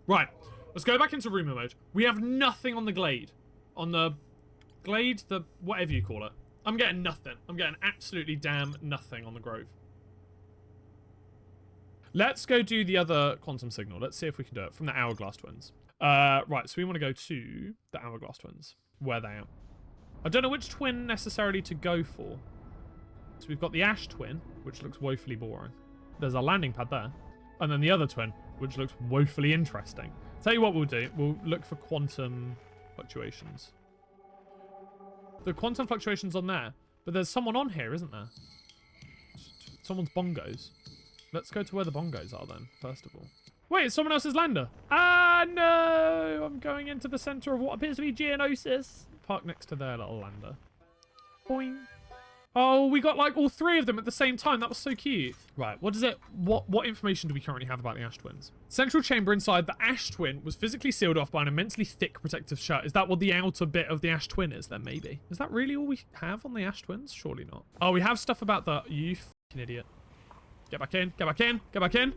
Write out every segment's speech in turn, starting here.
Right, let's go back into rumor mode. We have nothing on the glade. On the glade, the whatever you call it. I'm getting nothing. I'm getting absolutely damn nothing on the grove. Let's go do the other quantum signal. Let's see if we can do it from the hourglass twins. Right, so we want to go to the hourglass twins. Where they are. I don't know which twin necessarily to go for. So we've got the ash twin, which looks woefully boring. There's our landing pad there. And then the other twin, which looks woefully interesting. Tell you what we'll do. We'll look for quantum fluctuations. The quantum fluctuations on there. But there's someone on here, isn't there? Someone's bongos. Let's go to where the bongos are then, first of all. Wait, it's someone else's lander. Ah, no! I'm going into the center of what appears to be Geonosis. Park next to their little lander. Boing. Oh, we got like all three of them at the same time. That was so cute. Right, what does it... What information do we currently have about the ash twins? Central chamber inside the ash twin was physically sealed off by an immensely thick protective shirt. Is that what the outer bit of the ash twin is then, maybe? Is that really all we have on the ash twins? Surely not. Oh, we have stuff about the... You fucking idiot. Get back in, get back in, get back in.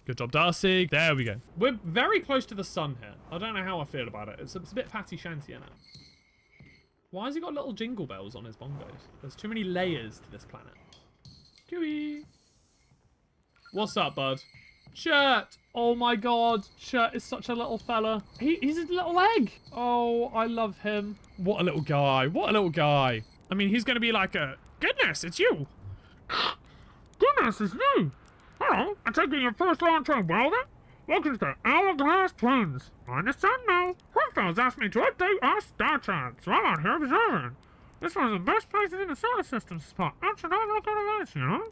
Good job, Darcy. There we go. We're very close to the sun here. I don't know how I feel about it. It's a bit fatty shanty, isn't it? Why has he got little jingle bells on his bongos? There's too many layers to this planet. Gooey. What's up, bud? Shirt. Oh my god. Shirt is such a little fella. He's a little egg. Oh, I love him. What a little guy. What a little guy. I mean, he's going to be like a... Goodness, it's you. Goodness, it's you. Hello, I'm taking your first long-term welder. Welcome to the Hourglass Twins. I'm the sun now. Hornfels asked me to update our star chart, so I'm out here observing. This one's the best places in the solar system to spot astronomical events, you know?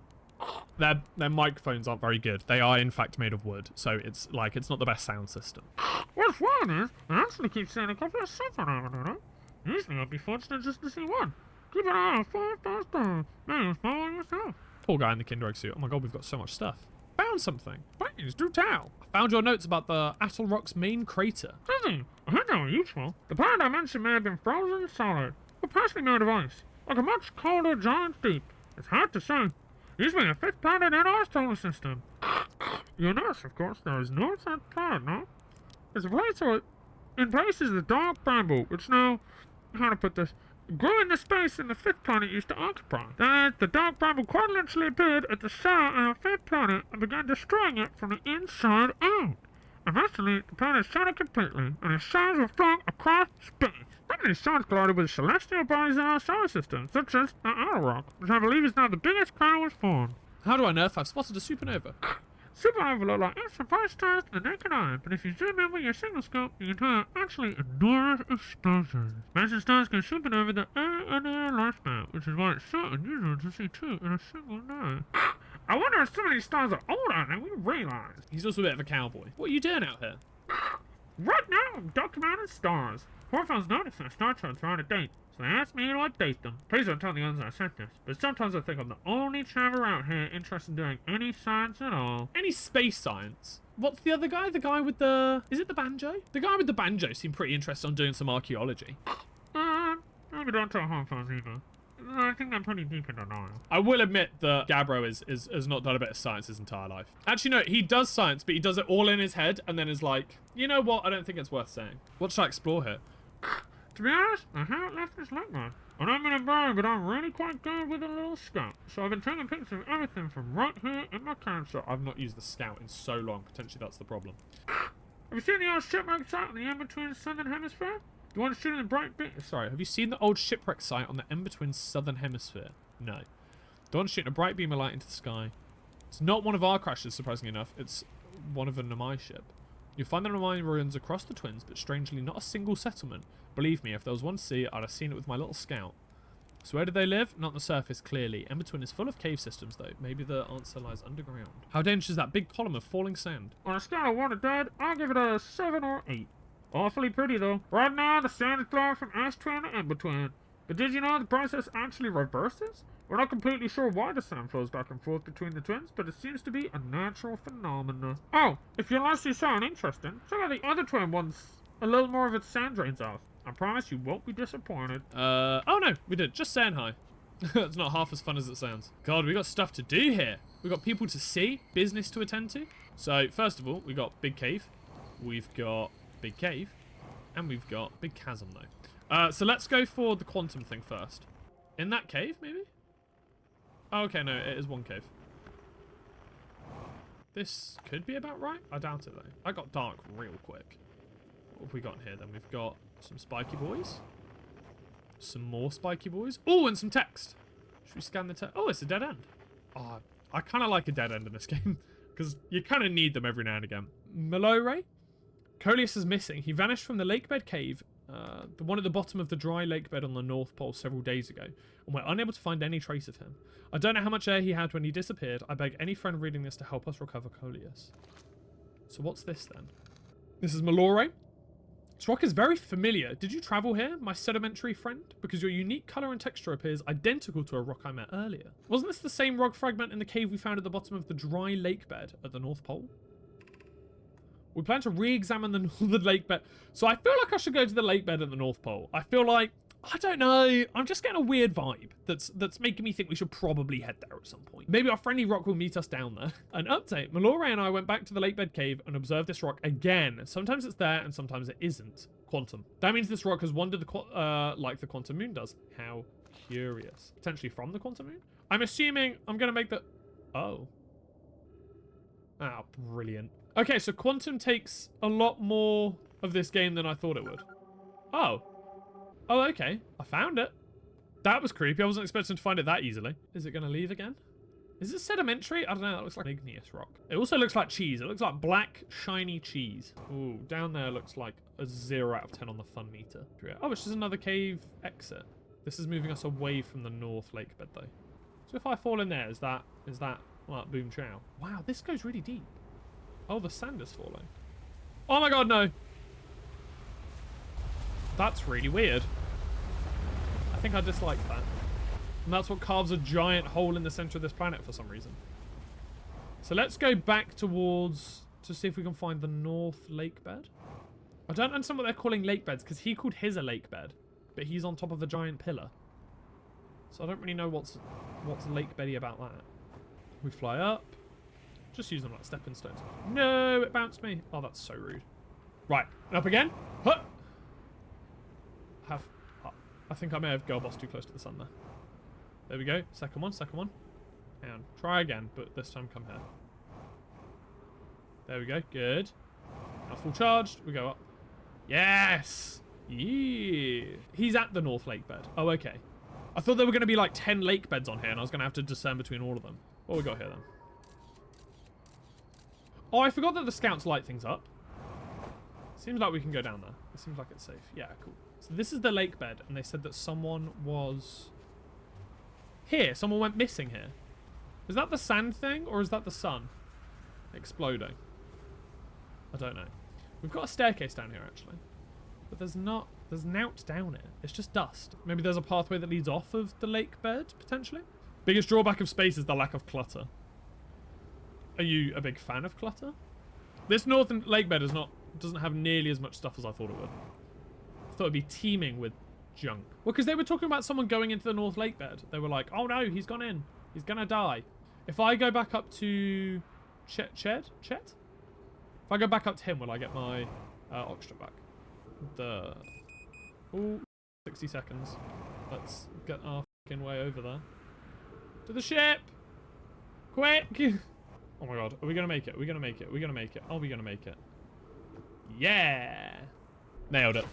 Their microphones aren't very good. They are, in fact, made of wood, so it's not the best sound system. What's one is, I actually keep seeing a couple of supernova. Usually I'd be fortunate just to see one. Keep an eye on 5 stars. Maybe follow yourself. Poor guy in the Kinder Egg suit. Oh my god, we've got so much stuff. Found something. Please do tell. I found your notes about the Atoll Rock's main crater. Dizzy, I heard they were useful. The part I mentioned may have been frozen solid, or partially made of ice, like a much colder giant deep. It's hard to say. Usually a 5th planet in our solar system. You'll notice, of course, there is no such planet, no? There's a place where, in places, the dark bramble, which now, how to put this, grew in the space in the 5th planet used to occupy. Then the dark bramble quite literally appeared at the center of the 5th planet and began destroying it from the inside out. Eventually, the planet shattered completely, and its shards were flung across space. Some of these shards collided with celestial bodies in our solar system, such as the Outer Rock, which I believe is now the biggest crater was formed. How do I know if I've spotted a supernova? Supernova look like extra bright stars to the naked eye, but if you zoom in with your signal scope, you can tell they're actually enormous explosions. Massive stars can supernova the air lifespan, which is why it's so unusual to see 2 in a single day. I wonder if some of these stars are older than we realize. He's also a bit of a cowboy. What are you doing out here? Right now, I'm documenting stars. Horfels noticed their star charts are out of date, so they asked me to update them. Please don't tell the others I sent this, but sometimes I think I'm the only traveler out here interested in doing any science at all. Any space science? What's the other guy? The guy with the... Is it the banjo? The guy with the banjo seemed pretty interested in doing some archaeology. Maybe don't tell Horfels either. I think I'm pretty deep in denial. I will admit that Gabbro has not done a bit of science his entire life. Actually, no, he does science, but he does it all in his head and then is like, you know what? I don't think it's worth saying. What should I explore here? To be honest, I haven't left this like that. I don't mean to brag, but I'm really quite good with a little scout. So I've been taking pictures of everything from right here in my camera. I've not used the scout in so long. Potentially that's the problem. Have you seen the old shipwreck site on the in-between southern hemisphere? The one shooting the bright beam... Sorry, have you seen the old shipwreck site on the in-between southern hemisphere? No. The one shooting a bright beam of light into the sky. It's not one of our crashes, surprisingly enough. It's one of a Namai ship. You'll find the Namai ruins across the Twins, but strangely not a single settlement. Believe me, if there was one to see, I'd have seen it with my little scout. So where do they live? Not on the surface, clearly. In-between is full of cave systems, though. Maybe the answer lies underground. How dangerous is that big column of falling sand? On a scale of 1 to dead, I'll give it a 7 or 8. Awfully pretty, though. Right now, the sand is flowing from ash twin to in-between. But did you know the process actually reverses? We're not completely sure why the sand flows back and forth between the twins, but it seems to be a natural phenomenon. Oh, if you'll actually sound interesting, check out the other twin once a little more of its sand drains off. I promise you won't be disappointed. Oh no, we did. Just saying hi. It's not half as fun as it sounds. God, we got stuff to do here. We got people to see, business to attend to. So, first of all, we got big cave. We've got big cave. And we've got big chasm, though. So let's go for the quantum thing first. In that cave, maybe? Oh, okay, no, it is one cave. This could be about right. I doubt it, though. I got dark real quick. What have we got here, then? We've got some spiky boys. Some more spiky boys. Oh, and some text. Should we scan the text? Oh, it's a dead end. Oh, I kind of like a dead end in this game. Because you kind of need them every now and again. Malore? Coleus is missing. He vanished from the lakebed cave, the one at the bottom of the dry lakebed on the North Pole several days ago, and we're unable to find any trace of him. I don't know how much air he had when he disappeared. I beg any friend reading this to help us recover Coleus. So what's this then? This is Malore. This rock is very familiar. Did you travel here, my sedimentary friend? Because your unique colour and texture appears identical to a rock I met earlier. Wasn't this the same rock fragment in the cave we found at the bottom of the dry lakebed at the North Pole? We plan to re-examine the northern lakebed. So I feel like I should go to the lakebed at the North Pole. I feel like, I don't know, I'm just getting a weird vibe that's making me think we should probably head there at some point. Maybe our friendly rock will meet us down there. An update, Malore and I went back to the lakebed cave and observed this rock again. Sometimes it's there and sometimes it isn't. Quantum. That means this rock has wandered like the quantum moon does. How curious. Potentially from the quantum moon? I'm assuming I'm going to make the... Oh. Ah, brilliant. Okay, so quantum takes a lot more of this game than I thought it would. Oh. Oh, okay. I found it. That was creepy. I wasn't expecting to find it that easily. Is it going to leave again? Is it sedimentary? I don't know. That looks like igneous rock. It also looks like cheese. It looks like black, shiny cheese. Ooh, down there looks like a 0 out of 10 on the fun meter. Oh, it's just another cave exit. This is moving us away from the north lakebed, though. So if I fall in there, is that well, boom chow? Wow, this goes really deep. Oh, the sand is falling. Oh my god, no. That's really weird. I think I dislike that. And that's what carves a giant hole in the center of this planet for some reason. So let's go back towards... to see if we can find the north lakebed. I don't understand what they're calling lakebeds, because he called his a lakebed. But he's on top of a giant pillar. So I don't really know what's lakebeddy about that. We fly up. Just use them like stepping stones. No, it bounced me. Oh, that's so rude. Right, up again. Huh. I think I may have girl boss too close to the sun there. There we go. Second one, second one. And try again, but this time come here. There we go. Good. Now full charged. We go up. Yes. Yeah. He's at the north lakebed. Oh, okay. I thought there were going to be like 10 lakebeds on here, and I was going to have to discern between all of them. What we got here then? Oh, I forgot that the scouts light things up. Seems like we can go down there. It seems like it's safe. Yeah, cool. So this is the lakebed, and they said that someone was here. Someone went missing here. Is that the sand thing, or is that the sun exploding? I don't know. We've got a staircase down here, actually. But there's nought down it. It's just dust. Maybe there's a pathway that leads off of the lakebed, potentially? Biggest drawback of space is the lack of clutter. Are you a big fan of clutter? This northern lakebed doesn't have nearly as much stuff as I thought it would. I thought it'd be teeming with junk. Well, because they were talking about someone going into the north lakebed. They were like, oh no, he's gone in. He's gonna die. If I go back up to Chet? If I go back up to him, will I get my oxygen back? Ooh, 60 seconds. Let's get our fucking way over there. To the ship! Quick! Oh my god, are we gonna make it? Are we gonna make it? Are we gonna make it? Are we gonna make it? Yeah! Nailed it.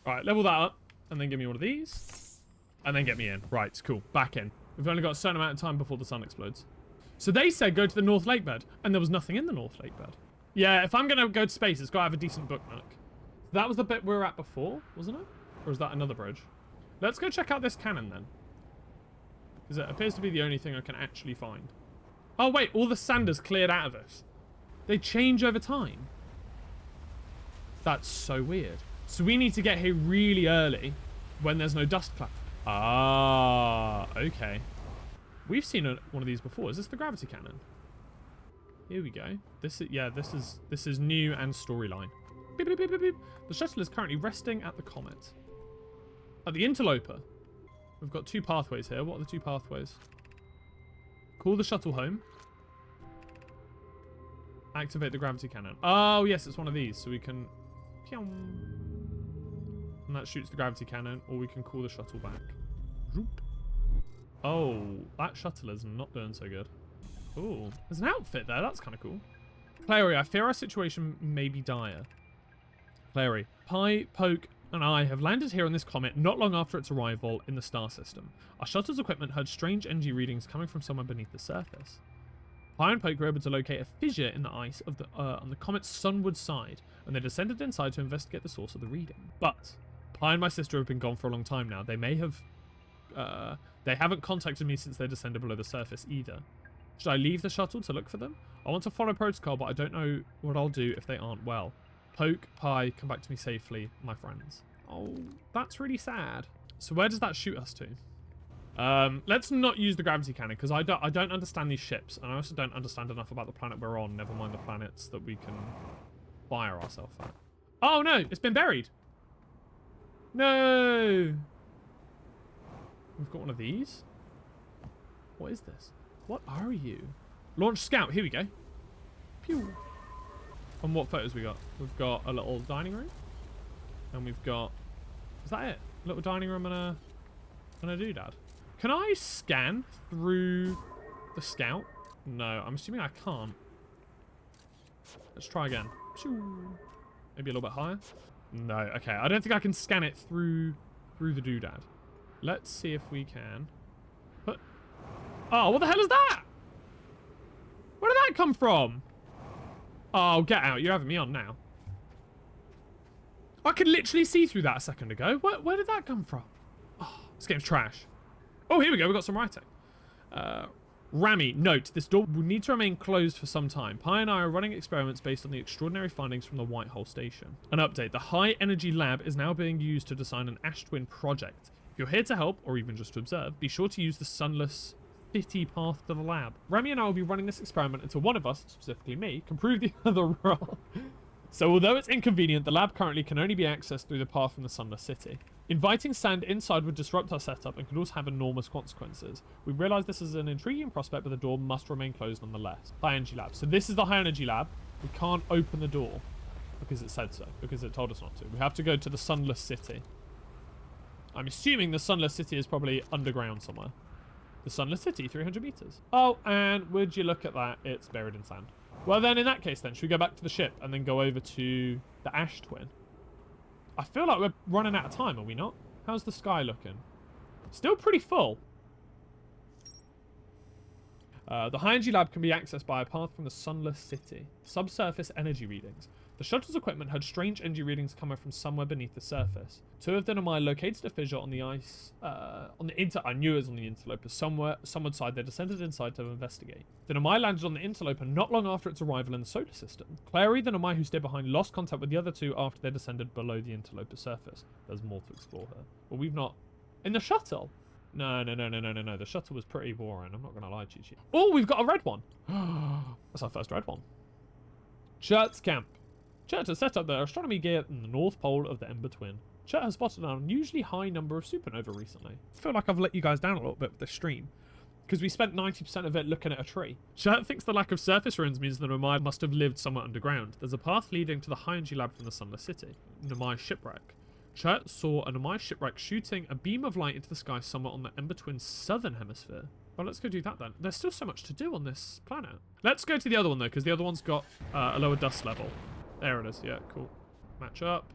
Alright, level that up. And then give me one of these. And then get me in. Right, cool. Back in. We've only got a certain amount of time before the sun explodes. So they said go to the north lakebed. And there was nothing in the north lakebed. Yeah, if I'm gonna go to space, it's gotta have a decent bookmark. That was the bit we were at before, wasn't it? Or is that another bridge? Let's go check out this cannon then. Because it appears to be the only thing I can actually find. Oh wait, all the sand is cleared out of it. They change over time. That's so weird. So we need to get here really early when there's no dust cloud. Ah, okay. We've seen one of these before. Is this the gravity cannon? Here we go. This is new and storyline. Beep, beep, beep, beep, beep. The shuttle is currently resting at the comet. At the interloper. We've got 2 pathways here. What are the 2 pathways? Call the shuttle home. Activate the gravity cannon. Oh, yes, it's one of these. So we can... And that shoots the gravity cannon, or we can call the shuttle back. Oh, that shuttle is not doing so good. Oh, there's an outfit there. That's kind of cool. Clary, I fear our situation may be dire. Clary, Pi, Poke, and I have landed here on this comet not long after its arrival in the star system. Our shuttle's equipment heard strange energy readings coming from somewhere beneath the surface. Pi and Poke were able to locate a fissure in the ice of the on the comet's sunward side, and they descended inside to investigate the source of the reading. But Pi and my sister have been gone for a long time now. They may have... they haven't contacted me since they descended below the surface either. Should I leave the shuttle to look for them? I want to follow protocol, but I don't know what I'll do if they aren't well. Poke, Pi, come back to me safely, my friends. Oh, that's really sad. So where does that shoot us to? Let's not use the gravity cannon, because I don't understand these ships, and I also don't understand enough about the planet we're on, never mind the planets that we can fire ourselves at. Oh no, it's been buried. No. We've got one of these. What is this? What are you? Launch scout. Here we go. Pew. And what photos we got? We've got a little dining room. And we've got... Is that it? A little dining room and a doodad. Can I scan through the scout? No, I'm assuming I can't. Let's try again. Maybe a little bit higher. No, okay. I don't think I can scan it through the doodad. Let's see if we can. But... Oh, what the hell is that? Where did that come from? Oh, get out. You're having me on now. I could literally see through that a second ago. Where did that come from? Oh, this game's trash. Oh, here we go. We've got some writing. Rami, note, this door will need to remain closed for some time. Pi and I are running experiments based on the extraordinary findings from the Whitehole Station. An update. The High Energy Lab is now being used to design an Ash Twin project. If you're here to help, or even just to observe, be sure to use the sunless city path to the lab. Rami and I will be running this experiment until one of us, specifically me, can prove the other wrong. So although it's inconvenient, the lab currently can only be accessed through the path from the sunless city. Inviting sand inside would disrupt our setup and could also have enormous consequences. We realise this is an intriguing prospect, but the door must remain closed nonetheless. High Energy Lab. So this is the High Energy Lab. We can't open the door because it said so, because it told us not to. We have to go to the sunless city. I'm assuming the sunless city is probably underground somewhere. The sunless city, 300 meters. Oh, and would you look at that? It's buried in sand. Well, then, in that case, then, should we go back to the ship and then go over to the Ash Twin? I feel like we're running out of time, are we not? How's the sky looking? Still pretty full. The High Energy Lab can be accessed by a path from the sunless city. Subsurface energy readings. The shuttle's equipment had strange energy readings coming from somewhere beneath the surface. Two of them located a fissure on the ice, I knew it was on the interloper. Somewhere side, they descended inside to investigate. The Nomai landed on the interloper not long after its arrival in the solar system. Clary, the Nomai who stayed behind, lost contact with the other two after they descended below the interloper surface. There's more to explore here. But we've not... In the shuttle? No. The shuttle was pretty boring. I'm not going to lie to you. Oh, we've got a red one. That's our first red one. Chert's camp. Chert has set up their astronomy gear in the North Pole of the Ember Twin. Chert has spotted an unusually high number of supernova recently. I feel like I've let you guys down a little bit with the stream, because we spent 90% of it looking at a tree. Chert thinks the lack of surface ruins means the Nomai must have lived somewhere underground. There's a path leading to the High Energy Lab from the Sunless City. Nomai shipwreck. Chert saw a Nomai shipwreck shooting a beam of light into the sky somewhere on the Ember Twin's southern hemisphere. Well, let's go do that then. There's still so much to do on this planet. Let's go to the other one though, because the other one's got a lower dust level. There it is. Yeah, cool. Match up.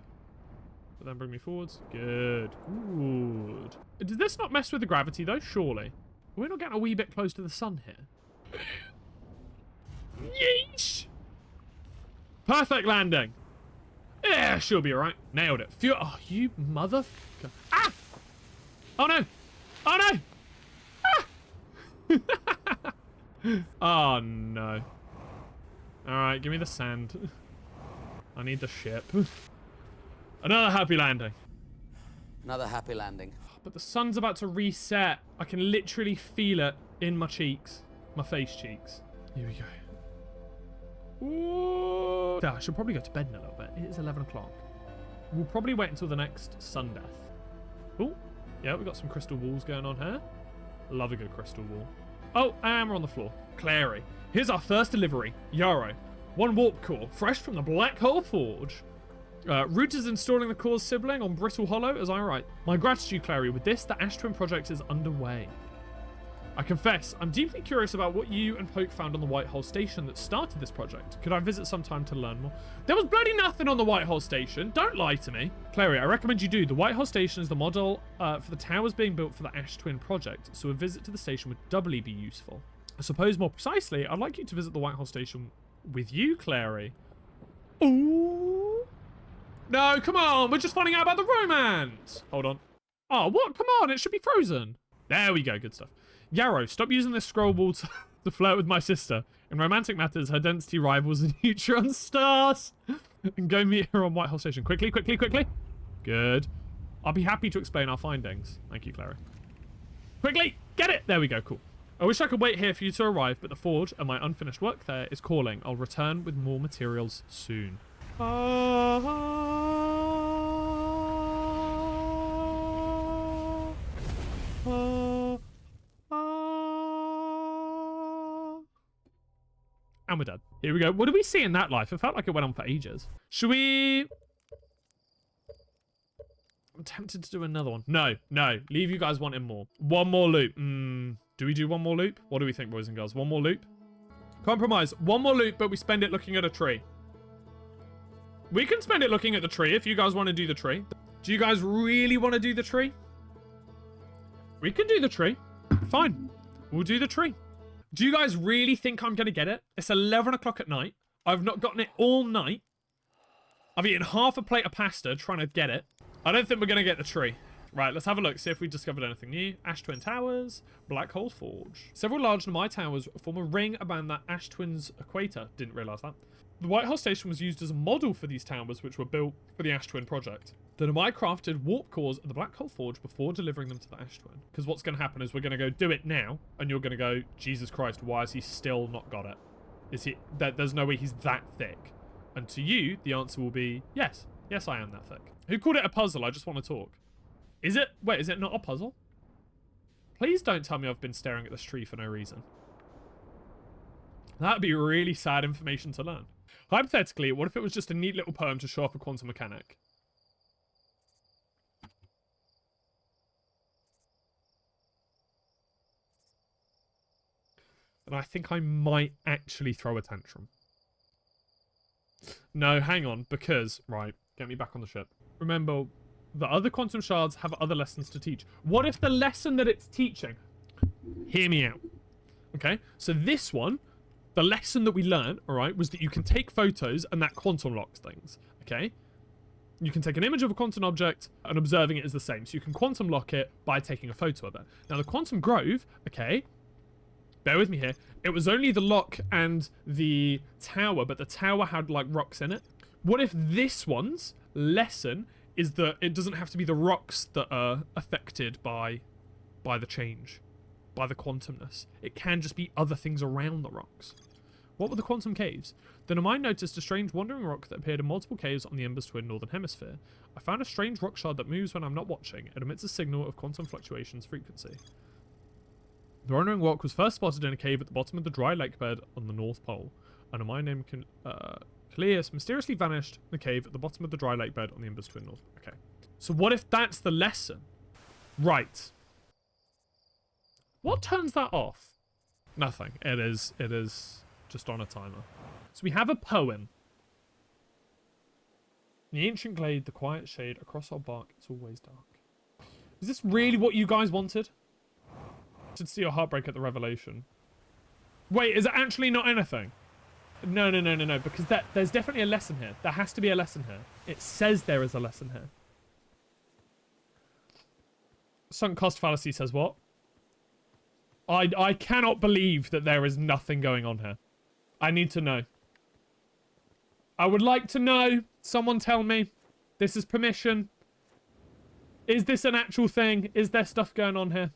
But then bring me forwards. Good. Good. Did this not mess with the gravity, though? Surely. Are we not getting a wee bit close to the sun here? Yeesh! Perfect landing. Yeah, she'll be alright. Nailed it. Oh, you motherfucker. Ah! Oh, no. Oh, no. Ah! Oh, no. Alright, give me the sand. I need the ship. Another happy landing. Another happy landing. But the sun's about to reset. I can literally feel it in my cheeks. My face cheeks. Here we go. Ooh. I should probably go to bed in a little bit. It is 11 o'clock. We'll probably wait until the next sun death. Oh, yeah, we've got some crystal walls going on here. Love a good crystal wall. Oh, and we're on the floor. Clary. Here's our first delivery. Yarrow. 1 warp core, fresh from the Black Hole Forge. Root is installing the core's sibling on Brittle Hollow as I write. My gratitude, Clary. With this, the Ash Twin project is underway. I confess, I'm deeply curious about what you and Poke found on the White Hole Station that started this project. Could I visit sometime to learn more? There was bloody nothing on the White Hole Station. Don't lie to me. Clary, I recommend you do. The White Hole Station is the model for the towers being built for the Ash Twin project, so a visit to the station would doubly be useful. I suppose more precisely, I'd like you to visit the White Hole Station with you, Clary. Ooh. No, come on. We're just finding out about the romance. Hold on. Oh, what? Come on. It should be frozen. There we go. Good stuff. Yarrow, stop using this scroll ball to flirt with my sister. In romantic matters, her density rivals the neutron stars. And go meet her on White Hole Station. Quickly, quickly, quickly. Good. I'll be happy to explain our findings. Thank you, Clary. Quickly, get it. There we go. Cool. I wish I could wait here for you to arrive, but the forge and my unfinished work there is calling. I'll return with more materials soon. And we're dead. Here we go. What did we see in that life? It felt like it went on for ages. Should we... I'm tempted to do another one. No, no. Leave you guys wanting more. One more loop. Do we do one more loop? What do we think, boys and girls? One more loop? Compromise. One more loop, but we spend it looking at a tree. We can spend it looking at the tree if you guys want to do the tree. Do you guys really want to do the tree? We can do the tree. Fine. We'll do the tree. Do you guys really think I'm going to get it? It's 11 o'clock at night. I've not gotten it all night. I've eaten half a plate of pasta trying to get it. I don't think we're going to get the tree. Right, let's have a look, see if we discovered anything new. Ash Twin Towers, Black Hole Forge. Several large Nomai towers form a ring around the Ash Twin's equator. Didn't realise that. The White Hole Station was used as a model for these towers, which were built for the Ash Twin project. The Nomai crafted warp cores at the Black Hole Forge before delivering them to the Ash Twin. Because what's going to happen is we're going to go do it now, and you're going to go, Jesus Christ, why has he still not got it? Is he? There's no way he's that thick. And to you, the answer will be, yes. Yes, I am that thick. Who called it a puzzle? I just want to talk. Is it? Wait, is it not a puzzle? Please don't tell me I've been staring at this tree for no reason. That'd be really sad information to learn. Hypothetically, what if it was just a neat little poem to show off a quantum mechanic? And I think I might actually throw a tantrum. No, hang on, because... Right, get me back on the ship. Remember, the other quantum shards have other lessons to teach. What if the lesson that it's teaching... Hear me out. Okay, so this one, the lesson that we learned, alright, was that you can take photos and that quantum locks things, okay? You can take an image of a quantum object and observing it is the same. So you can quantum lock it by taking a photo of it. Now, the quantum grove, okay... Bear with me here. It was only the lock and the tower, but the tower had, like, rocks in it. What if this one's lesson is that it doesn't have to be the rocks that are affected by the change, by the quantumness. It can just be other things around the rocks. What were the quantum caves? Then I noticed a strange wandering rock that appeared in multiple caves on the Ember's twin northern hemisphere. I found a strange rock shard that moves when I'm not watching. It emits a signal of quantum fluctuations frequency. The wandering rock was first spotted in a cave at the bottom of the dry lake bed on the North Pole, and a mine named Cleus mysteriously vanished in the cave at the bottom of the dry lake bed on the Ember's twin north. Okay. So what if that's the lesson? Right. What turns that off? Nothing. It is just on a timer. So we have a poem. In the ancient glade, the quiet shade across our bark, it's always dark. Is this really what you guys wanted? To see your heartbreak at the revelation. Wait, is it actually not anything? No, because there's definitely a lesson here. There has to be a lesson here. It says there is a lesson here. Sunk cost fallacy says what? I cannot believe that there is nothing going on here. I need to know. I would like to know. Someone tell me. This is permission. Is this an actual thing? Is there stuff going on here?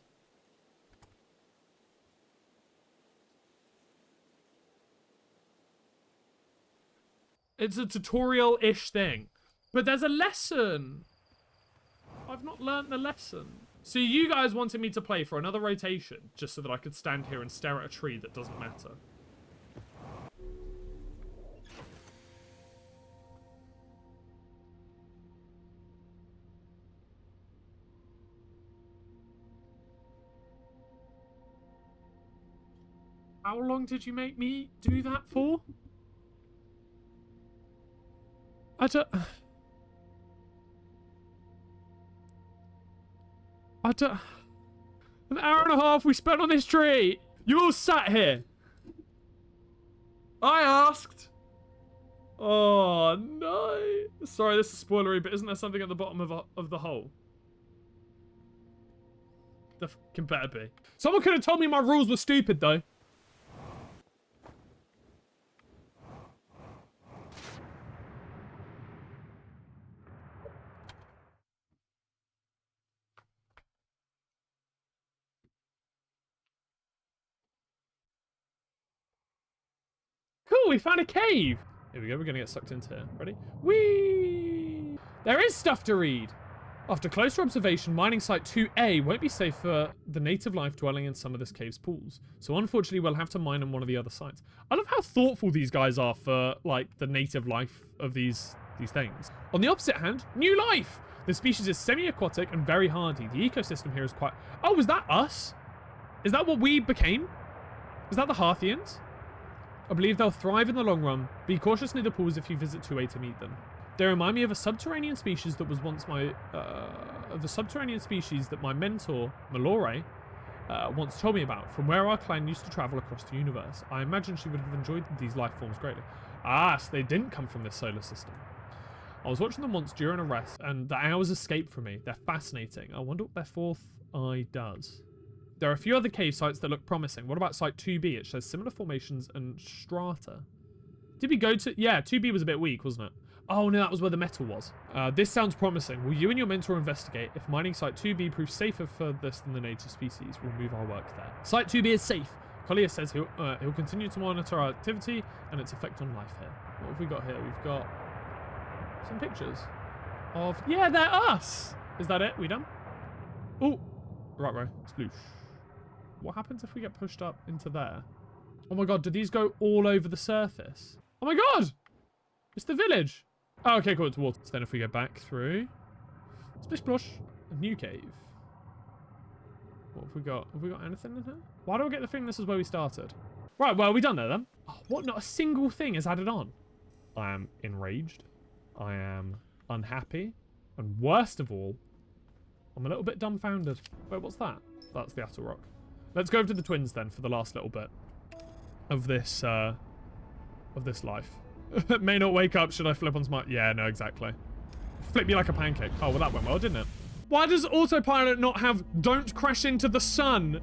It's a tutorial-ish thing. But there's a lesson. I've not learnt the lesson. So you guys wanted me to play for another rotation just so that I could stand here and stare at a tree that doesn't matter. How long did you make me do that for? I don't... An hour and a half we spent on this tree. You all sat here. I asked. Oh, no. Sorry, this is spoilery, but isn't there something at the bottom of the hole? The fucking better be. Someone could have told me my rules were stupid, though. Cool, we found a cave. Here we go, we're gonna get sucked into here. Ready? Whee! There is stuff to read. After closer observation, mining site 2A won't be safe for the native life dwelling in some of this cave's pools. So unfortunately, we'll have to mine on one of the other sites. I love how thoughtful these guys are for, like, the native life of these things. On the opposite hand, new life! The species is semi-aquatic and very hardy. The ecosystem here is quite... Oh, is that us? Is that what we became? Is that the Harthians? I believe they'll thrive in the long run. Be cautious near the pools if you visit 2A to meet them. They remind me of a subterranean species that was once my... of a subterranean species that my mentor, Malore, once told me about, from where our clan used to travel across the universe. I imagine she would have enjoyed these life forms greatly. Ah, so they didn't come from this solar system. I was watching them once during a rest, and the hours escaped from me. They're fascinating. I wonder what their fourth eye does. There are a few other cave sites that look promising. What about site 2B? It shows similar formations and strata. Did we go to... Yeah, 2B was a bit weak, wasn't it? Oh, no, that was where the metal was. This sounds promising. Will you and your mentor investigate? If mining site 2B proves safer for this than the native species, we'll move our work there. Site 2B is safe. Collier says he'll continue to monitor our activity and its effect on life here. What have we got here? We've got some pictures of... Yeah, they're us! Is that it? We done? Oh, right, sploosh. What happens if we get pushed up into there? Oh my god, do these go all over the surface? Oh my god! It's the village! Oh, okay, cool, it's water. So then if we go back through... Splish splosh. A new cave. What have we got? Have we got anything in here? Why do I get the feeling this is where we started? Right, well, we done there then. Oh, what? Not a single thing is added on. I am enraged. I am unhappy. And worst of all, I'm a little bit dumbfounded. Wait, what's that? That's the Attle Rock. Let's go over to the twins then for the last little bit of this life. May not wake up. Should I flip on smart? Yeah, no, exactly. Flip me like a pancake. Oh, well, that went well, didn't it? Why does autopilot not have don't crash into the sun?